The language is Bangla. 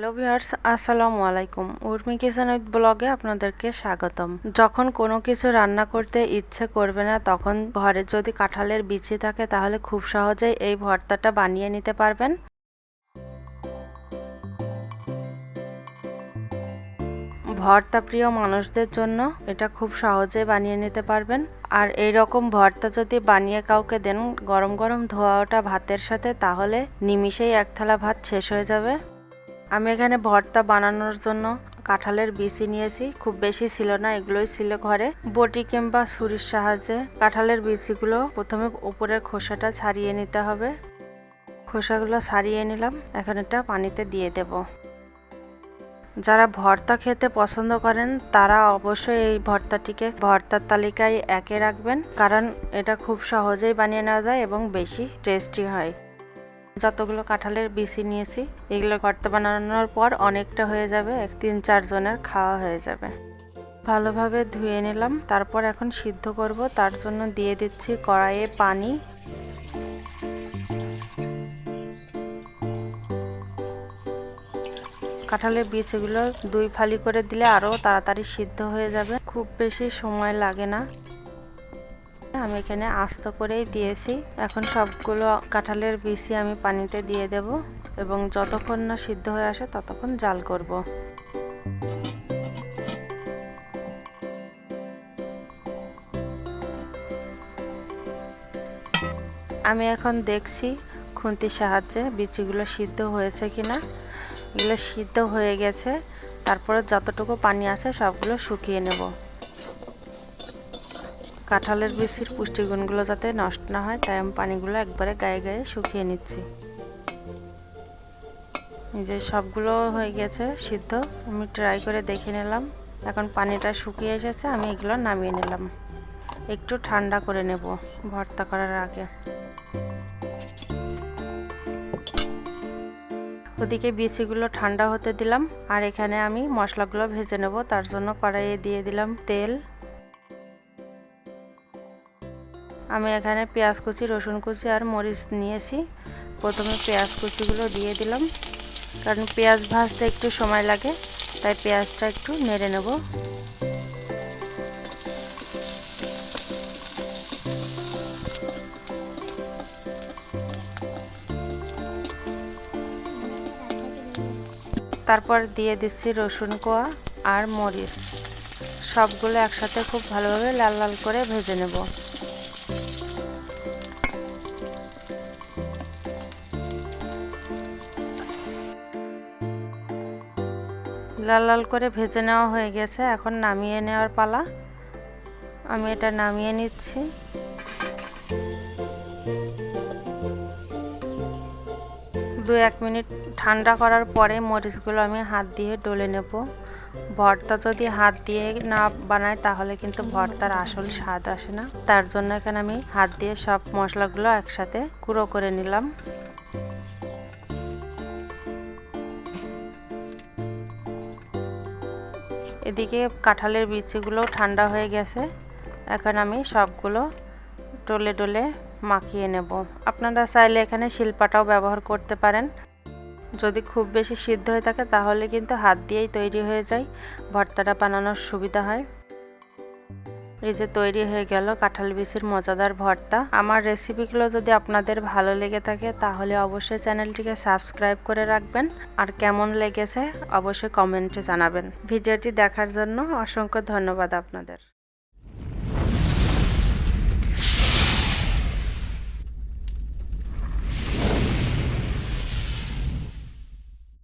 হ্যালো ভিউয়ার্স, আসসালামু আলাইকুম। উর্মি কিচেন উইথ ব্লগে আপনাদেরকে স্বাগতম। যখন কোনো কিছু রান্না করতে ইচ্ছে করবে না, তখন ঘরে যদি কাঁঠালের বিচি থাকে তাহলে খুব সহজেই এই ভর্তাটা বানিয়ে নিতে পারবেন। ভর্তা প্রিয় মানুষদের জন্য এটা খুব সহজে বানিয়ে নিতে পারবেন। আর এই রকম ভর্তা যদি বানিয়ে কাউকে দেন গরম গরম ধোয়া ওঠা ভাতের সাথে, তাহলে নিমিষেই এক থালা ভাত শেষ হয়ে যাবে। আমি এখানে ভর্তা বানানোর জন্য কাঁঠালের বিচি নিয়েছি, খুব বেশি ছিল না, এগুলোই ছিল ঘরে। বটি কিংবা ছুরির সাহায্যে কাঁঠালের বিচিগুলো প্রথমে উপরের খোসাটা ছাড়িয়ে নিতে হবে। খোসাগুলো ছাড়িয়ে নিলাম, এখন এটা পানিতে দিয়ে দেব। যারা ভর্তা খেতে পছন্দ করেন তারা অবশ্যই এই ভর্তাটিকে ভর্তার তালিকায় একে রাখবেন, কারণ এটা খুব সহজেই বানিয়ে নেওয়া যায় এবং বেশি টেস্টি হয়। যতগুলো কাঁঠালের বিচি নিয়েছি এগুলো ভর্তা বানানোর পর অনেকটা হয়ে যাবে, 3-4 জনের খাওয়া হয়ে যাবে। ভালোভাবে ধুয়ে নিলাম, তারপর এখন সিদ্ধ করব। তার জন্য দিয়ে দিচ্ছি কড়াইয়ে পানি। কাঁঠালের বীজগুলো 2 ফালি করে দিলে আরও তাড়াতাড়ি সিদ্ধ হয়ে যাবে, খুব বেশি সময় লাগে না। আমি এখানে আস্ত করেই দিয়েছি। এখন সবগুলো কাঁঠালের বিচি আমি পানিতে দিয়ে দেব এবং যতক্ষণ না সিদ্ধ হয়ে আসে ততক্ষণ জাল করব। আমি এখন দেখছি খুন্তির সাহায্যে বিচিগুলো সিদ্ধ হয়েছে কিনা। এগুলো সিদ্ধ হয়ে গেছে। তারপরে যতটুকু পানি আছে সবগুলো শুকিয়ে নেব। কাঁঠালের বিচির পুষ্টিগুণগুলো যাতে নষ্ট না হয়, তাই আমি পানিগুলো একবারে গায়ে গায়ে শুকিয়ে নিচ্ছি। এই যে সবগুলো হয়ে গেছে সিদ্ধ, আমি ট্রাই করে দেখে নিলাম। এখন পানিটা শুকিয়ে এসেছে, আমি এগুলো নামিয়ে নিলাম। একটু ঠান্ডা করে নেব ভর্তা করার আগে। ওদিকে বিচিগুলো ঠান্ডা হতে দিলাম, আর এখানে আমি মশলাগুলো ভেজে নেব। তার জন্য কড়াইয়ে দিয়ে দিলাম তেল। আমি এখানে পেঁয়াজ কুচি, রসুন কুচি আর মরিচ নিয়েছি। প্রথমে পেঁয়াজ কুচিগুলো দিয়ে দিলাম, কারণ পেঁয়াজ ভাজতে একটু সময় লাগে, তাই পেঁয়াজটা একটু নেড়ে নেব। তারপর দিয়ে দিচ্ছি রসুন কোয়া আর মরিচ, সবগুলো একসাথে খুব ভালোভাবে লাল লাল করে ভেজে নেব। লাল লাল করে ভেজে নেওয়া হয়ে গেছে, এখন নামিয়ে নেওয়ার পালা। আমি এটা নামিয়ে নিচ্ছি। 2-1 মিনিট ঠান্ডা করার পরে মরিচগুলো আমি হাত দিয়ে ডলে নেব। ভর্তা যদি হাত দিয়ে না বানায় তাহলে কিন্তু ভর্তার আসল স্বাদ আসে না, তার জন্য এখানে আমি হাত দিয়ে সব মশলাগুলো একসাথে গুঁড়ো করে নিলাম। এদিকে কাঁঠালের বিচিগুলো ঠান্ডা হয়ে গেছে, এখন আমি সবগুলো ডলে ডলে মাখিয়ে নেব। আপনারা চাইলে এখানে শিলপাটাও ব্যবহার করতে পারেন। যদি খুব বেশি সিদ্ধ হয়ে থাকে তাহলে কিন্তু হাত দিয়েই তৈরি হয়ে যায়, ভর্তাটা বানানোর সুবিধা হয়। এই যে তৈরি হয়ে গেল কাঁঠাল বিচির মজাদার ভর্তা। আমার রেসিপিগুলো যদি আপনাদের ভালো লেগে থাকে তাহলে অবশ্যই চ্যানেলটিকে সাবস্ক্রাইব করে রাখবেন, আর কেমন লেগেছে অবশ্যই কমেন্টে জানাবেন। ভিডিওটি দেখার জন্য অসংখ্য ধন্যবাদ আপনাদের।